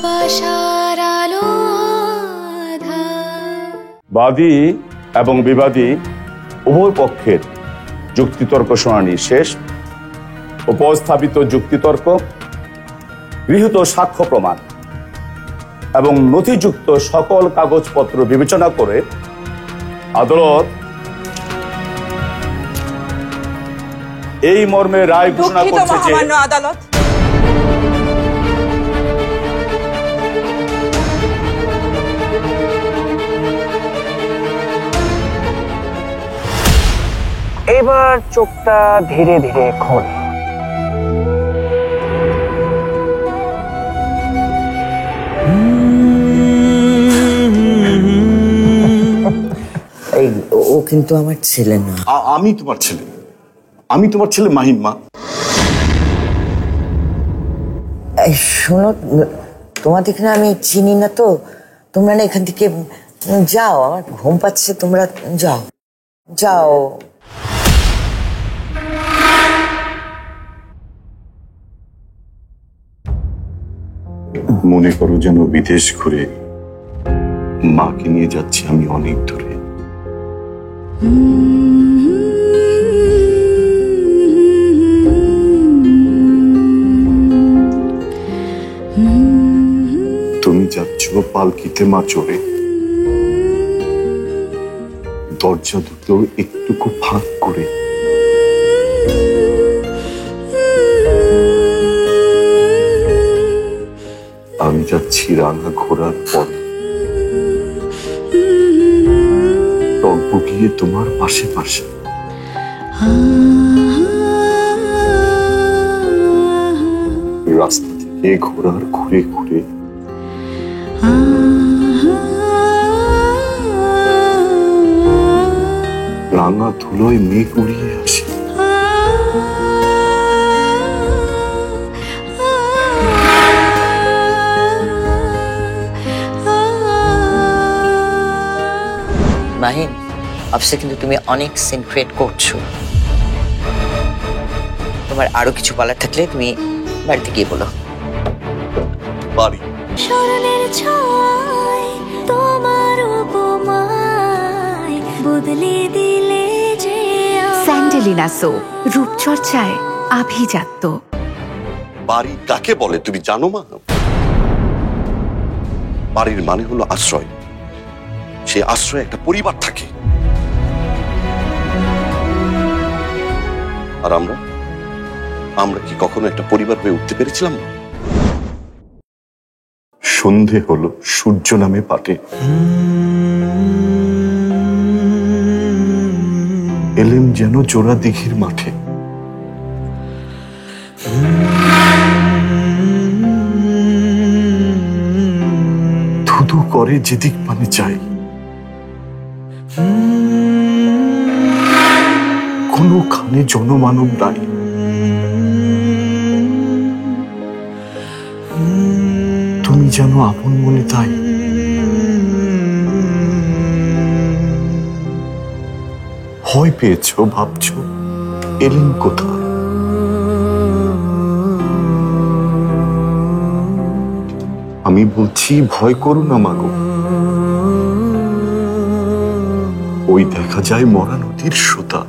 ভালোবাসার আলো আঁধার। বাদী এবং বিবাদী উভয় পক্ষের যুক্তিতর্ক শুনানি শেষ। উপস্থাপিত যুক্তিতর্ক, গৃহীত সাক্ষ্য প্রমাণ এবং নথিযুক্ত সকল কাগজপত্র বিবেচনা করে আদালত এই মর্মে রায় ঘোষণা করছে যে আদালত এবার চোখটা ধীরে ধীরে খোল। এই ও কিন্তু আমার ছেলে না। আমি তোমার ছেলে, আমি তোমার ছেলে মাহিন। মা শোনো, তোমাদের এখানে আমি চিনি না তো, তোমরা না এখান থেকে যাও, আমার ঘুম পাচ্ছে, তোমরা যাও যাও। মনে করো যেন বিদেশ ঘুরে মাকে নিয়ে যাচ্ছি আমি অনেক দূরে। তুমি যাচ্ছ পালকিতে মা চড়ে, দরজা দুটো একটুকু ফাঁক করে। আমি যাচ্ছি রাঙা ঘোড়ার পথে, তল্প গিয়ে তোমার পাশে পাশে। রাস্তা থেকে ঘোড়ার ঘুরে ঘুরে রাঙা ধুলোয় মেঘ উড়িয়ে আসে। মাহিন, অবশ্যই কিন্তু তুমি অনেক সিন ক্রিয়েট করছো। তোমার আরো কিছু বলার থাকলে তুমি বাড়িতে গিয়ে বলো। বাড়ি স্মরণের ছয় তোমার উপমায় বদলে দিলে যে স্যান্ডেলিনা সো, রূপচর্চায় আভিজাত্য। বাড়ি কাকে বলে তুমি জানো মা? বাড়ির মানে হলো আশ্রয়। সে আশ্রয়ে একটা পরিবার থাকে। আর আমরা কি কখনো একটা পরিবার হয়ে উঠতে পেরেছিলাম না? সন্ধে হলো, সূর্য নামে পাটে। এলেম যেন জোড়া দিঘির মাঠে। ধুধু করে যেদিক পানে চাই, কোনখানে জনমানব নাই। তুমি যেন আপন মনে তাই। ভয় পেয়েছো, ভাবছো এলেন কোথায়? আমি বলছি ভয় করো না মাগো। ওই দেখা যায় মরা নদীর সুতা।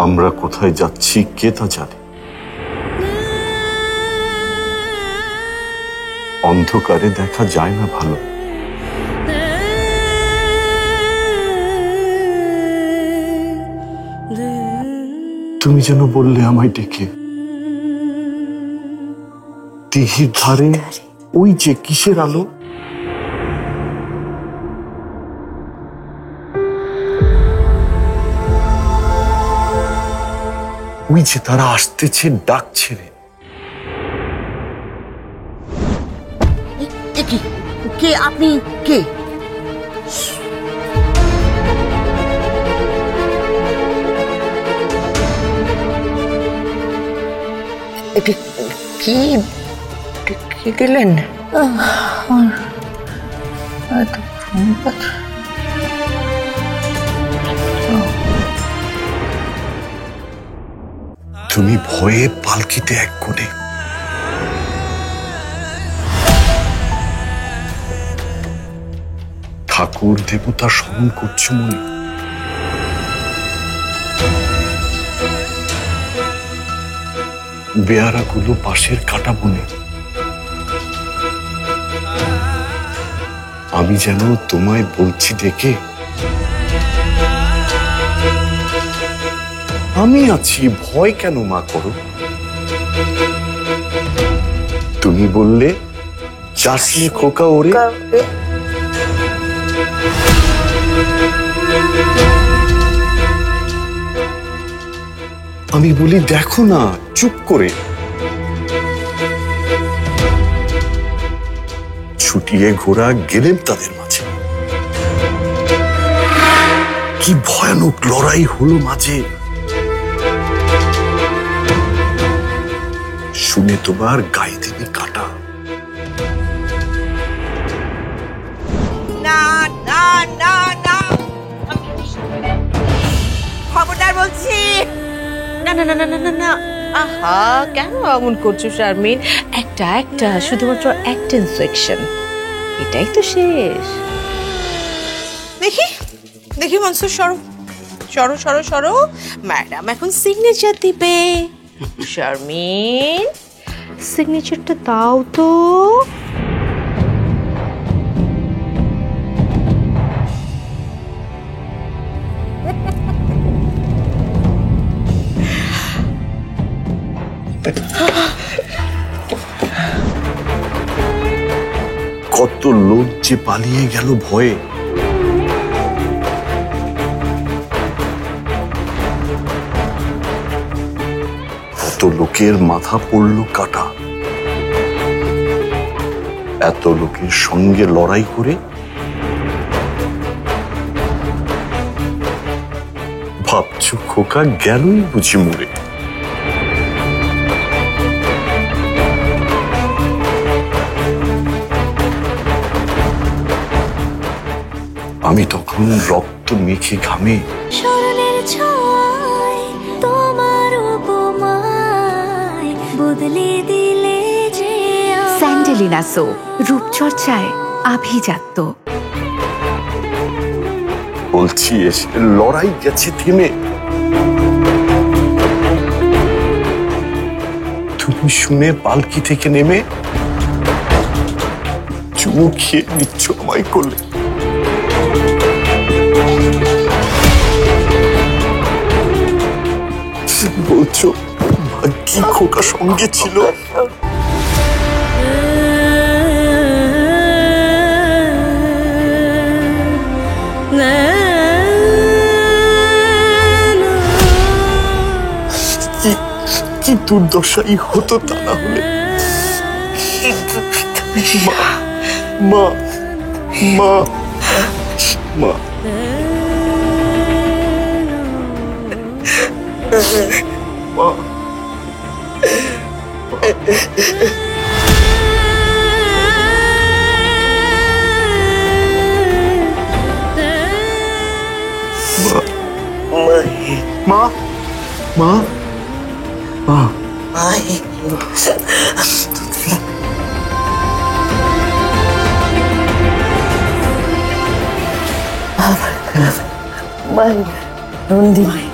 আমরা কোথায় যাচ্ছি কে তা জানে। অন্ধকারে দেখা যায় না ভালো। তুমি যেন বললে আমায় ডেকে, দিঘির ধারে ওই যে কিসের আলো। ওই যে তারা আসতেছে, ডাকছে রে। কি কে আপনি? কে? এটি কি কি দিলেন? তুমি ভয়ে পালকিতে এক কোণে, ঠাকুর দেবতা স্মরণ করছো মনে। বেয়ারাগুলো পাশের কাটা বনে। আমি যেন তোমায় বলছি ডেকে, আমি আছি, ভয় কেন মা করো। তুমি বললে যাসনি খোকা ওরে। আমি বলি দেখো না, চুপ করে। ছুটিয়ে ঘোড়া গেলেন তাদের মাঝে। কি ভয়ানক লড়াই হলো মাঝে। শুনে তোমার গায়ে দিবি কাটা। না না না না, খবরদার বলছি। না না না না না না না, আহা কেন এমন করছো শারমিন? একটা শুধুমাত্র একটা ইনফেকশন, এটাই তো শেষ। দেখি দেখি মনসুর, সরো সরো সরো সরো। ম্যাডাম এখন সিগনেচার দিবে। শারমিন সিগনেচারটা দাও তো। কত লোক যে পালিয়ে গেল ভয়ে। কত লোকের মাথা পড়ল কাটা। এত লোকের সঙ্গে লড়াই করে ভাবছো খোকা গেলই বুঝি মরে। আমি তখন রক্ত মেখে ঘামে স্মরণের ছোঁয়ায় তোমার উপমায় বদলে দিলে যে স্যান্ডেলিনা সো, রূপচর্চায় আভিজাত্য। বলছি এসে লড়াই গেছে থেমে। তুমি শুনে পালকি থেকে নেমে চুমু খেয়ে নিচ্ছ আমায় করলে। বলছো ভাগ্যি খোকা সঙ্গে ছিল। কি দুর্দশাই হতো তা না হলে। মা মা মা মা মা মা মা মাই নন্দিনী,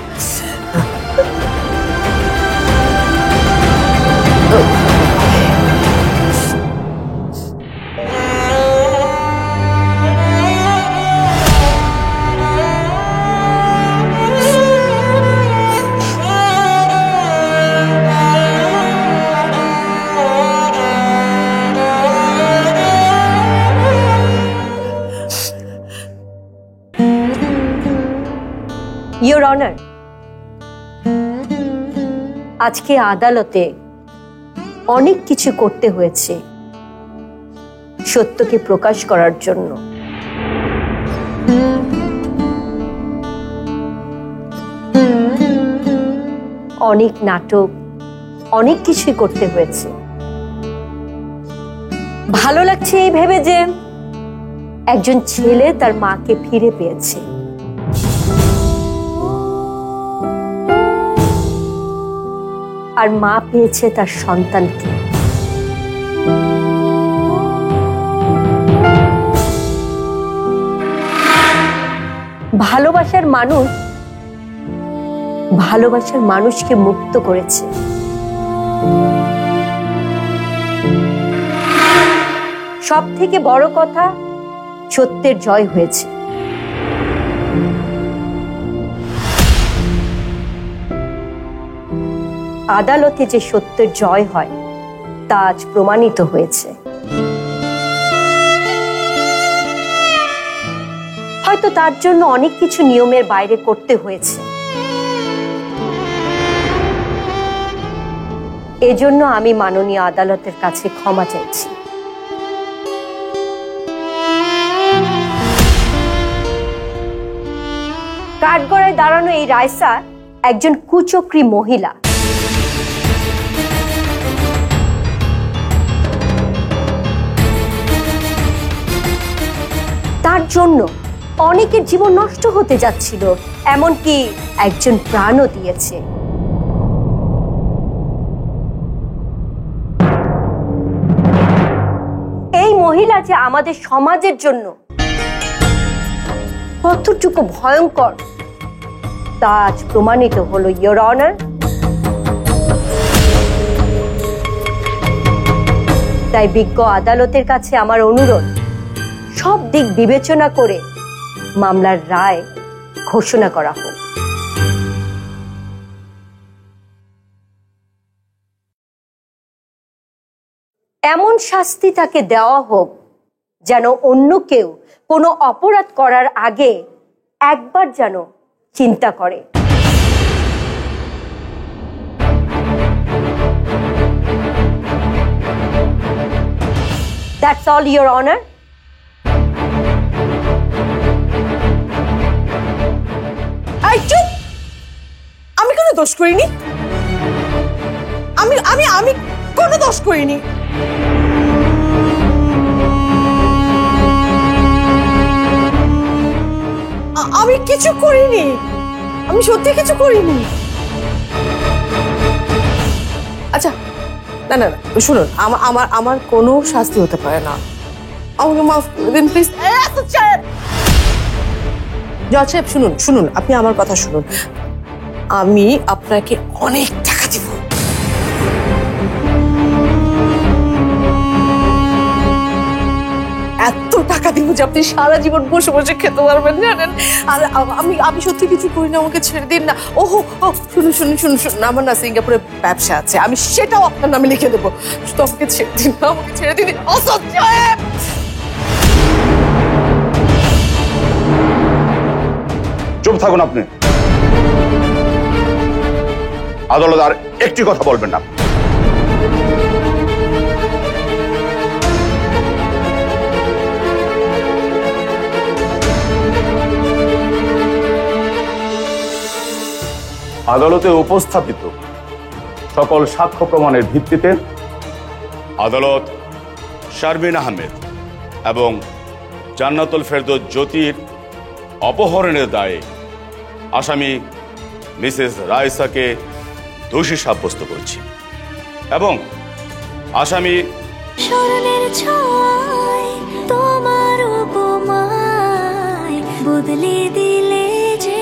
Your Honor, আজকে আদালতে অনেক কিছু করতে হয়েছে সত্যকে প্রকাশ করার জন্য। অনেক নাটক, অনেক কিছুই করতে হয়েছে। ভালো লাগছে এই ভেবে যে একজন ছেলে তার মাকে ফিরে পেয়েছে। আর মা পেয়েছে তার সন্তানকে। ভালোবাসার মানুষকে মুক্ত করেছে। সব থেকে বড় কথা, সত্যের জয় হয়েছে। আদালতে যে সত্যের জয় হয় তা আজ প্রমাণিত হয়েছে। হয়তো তার জন্য অনেক কিছু নিয়মের বাইরে করতে হয়েছে। এজন্য আমি মাননীয় আদালতের কাছে ক্ষমা চাইছি। কাঠগড়ায় দাঁড়ানো এই রাইসা একজন কুচক্রী মহিলা। তার জন্য অনেকের জীবন নষ্ট হতে যাচ্ছিল, এমনকি একজন প্রাণও দিয়েছে। এই মহিলা যে আমাদের সমাজের জন্য কতটুকু ভয়ঙ্কর তা আজ প্রমাণিত হলো, ইয়োর অনার। তাই বিজ্ঞ আদালতের কাছে আমার অনুরোধ, সব দিক বিবেচনা করে মামলার রায় ঘোষণা করা হোক। এমন শাস্তি তাকে দেওয়া হোক যেন অন্য কেউ কোনো অপরাধ করার আগে একবার যেন চিন্তা করে। That's all, Your Honor. আমি কোনো দোষ করিনি। আমি আমি আমি কোনো দোষ করিনি। আমি কিছু করিনি। আমি সত্যি কিছু করিনি। আচ্ছা, না না না, শুনুন, আমার কোনো শাস্তি হতে পারে না। আমাকে মাফ করে দিন প্লিজ। জজ সাহেব, শুনুন শুনুন, আপনি আমার কথা শুনুন। আমি আপনাকে অনেক টাকা দিব। এত টাকা দিব যে আপনি সারা জীবন বসে বসে খেতে পারবেন, জানেন। আর আমি সত্যি কিছু করি না, আমাকে ছেড়ে দিন না। ওহো, শুনুন শুনুন শুনুন শুনুন, আমার না সিঙ্গাপুরে ব্যবসা আছে, আমি সেটাও আপনার নামে লিখে দেবো। শুধু আমাকে ছেড়ে দিন না, আমাকে ছেড়ে দিন। চুপ থাকুন আপনি। আদালত আর একটি কথা বলবেন না। আদালতে উপস্থাপিত সকল সাক্ষ্য প্রমাণের ভিত্তিতে আদালত শারমিন আহমেদ এবং জান্নাতুল ফেরদৌস জ্যোতির অপহরণের দায়ে আসামি মিসেস রাইসাকে দোষী সাব্যস্ত করছি এবং আসামি স্মরণের ছয় তোমার উপমায় বদলে দিলে যে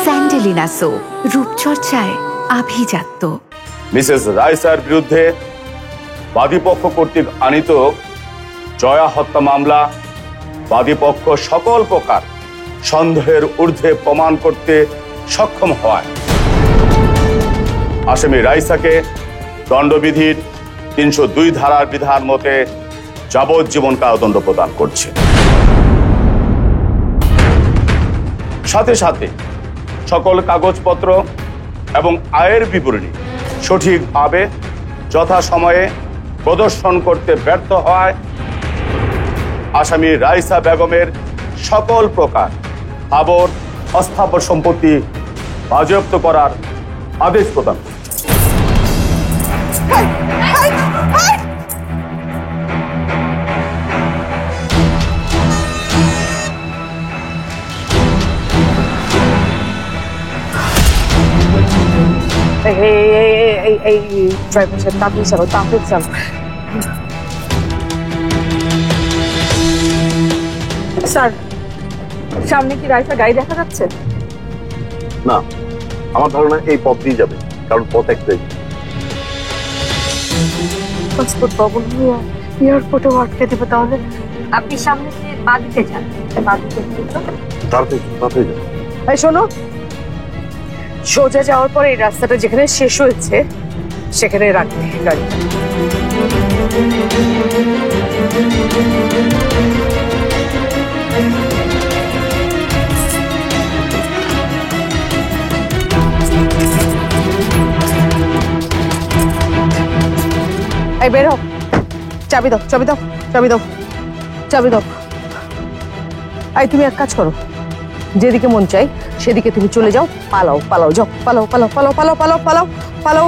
স্যান্ডেলিনা সো, রূপচর্চায় আভিজাত্য। মিসেস রাইসার বিরুদ্ধে বাদীপক্ষ কর্তৃক আনিত জয়া হত্যা মামলা বাদীপক্ষ সকল প্রকার সন্দেহের ঊর্ধ্বে প্রমাণ করতে সক্ষম হওয়ায় আসামি রাইসাকে দণ্ডবিধির ৩০২ ধারার বিধান মতে যাবজ্জীবন কারাদণ্ড প্রদান করছে। সাথে সাথে সকল কাগজপত্র এবং আয়ের বিবরণী সঠিকভাবে যথাসময়ে প্রদর্শন করতে ব্যর্থ হয় আসামি রাইসা বেগমের সকল প্রকার স্থাবর অস্থাবর সম্পত্তি বাজেয়াপ্ত করার আদেশ প্রদান। স্যার, সামনে কি রাইসা গাড়ি দেখা যাচ্ছে? না, আমার ধারণা এই পথ দিয়ে যাবে, কারণ পথ একটাই। পাসপোর্ট পাবো না, এয়ারপোর্টে আটকে দেবে তাহলে। আপনি সামনে যে বাদিকে যান, বাদিকে তাড়াতাড়ি যাবে। এই শোনো, সোজা যাওয়ার পরে এই রাস্তাটা যেখানে শেষ হয়েছে সেখানে রাখবে গাড়ি। এই বের হও, চাবি দাও, চাবি দাও, চাবি দাও, চাবি দাও। এই তুমি এক কাজ করো, যেদিকে মন চাই সেদিকে তুমি চলে যাও, পালাও পালাও, যাও পালাও পালাও পালাও পালাও পালাও পালাও পালাও।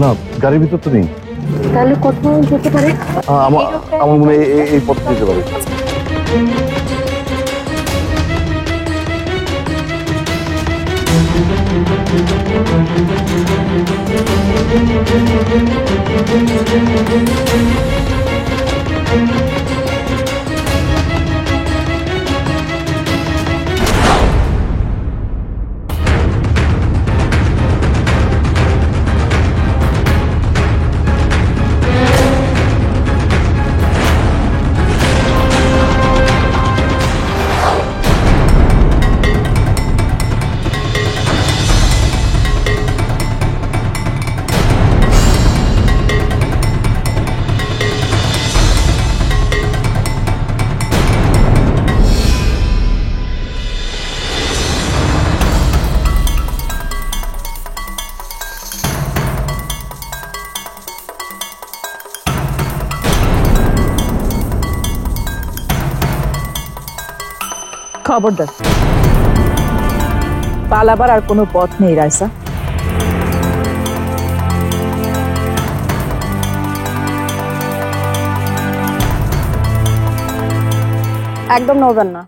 না, গাড়ির ভিতর তো নেই। তাহলে কোথাও যেতে পারে। আমার মনে হয় এই পথ যেতে পারে। খবরদার, পালাবার আর কোনো পথ নেই রাইসা। একদম নড়বেন না।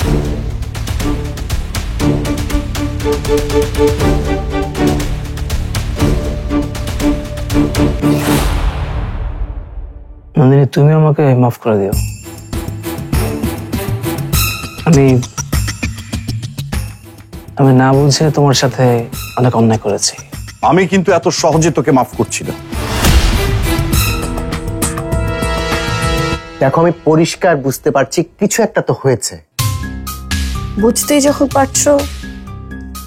নন্দিনী, তুমি আমাকে মাফ করে দিও। আমি না বুঝে তোমার সাথে অনেক অন্যায় করেছি। আমি কিন্তু এত সহজে তোকে মাফ করছি না। দেখো, আমি পরিষ্কার বুঝতে পারছি কিছু একটা তো হয়েছে। বুঝতেই যখন পারছো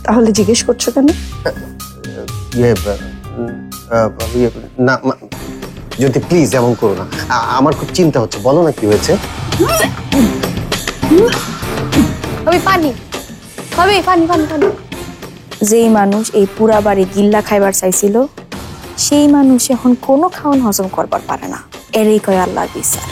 তাহলে জিজ্ঞেস করছো কেন? না যদি প্লিজ এমন করো না, আমার খুব চিন্তা হচ্ছে। বলো না কি হয়েছে। আমি পানি পানি পানি পানি। যেই মানুষ এই পুরা বাড়ি গিল্লা খাইবার চাইছিল সেই মানুষ এখন কোনো খাওয়ান হজম করবার পারে না। এরই কয় আল্লাহর বিচার।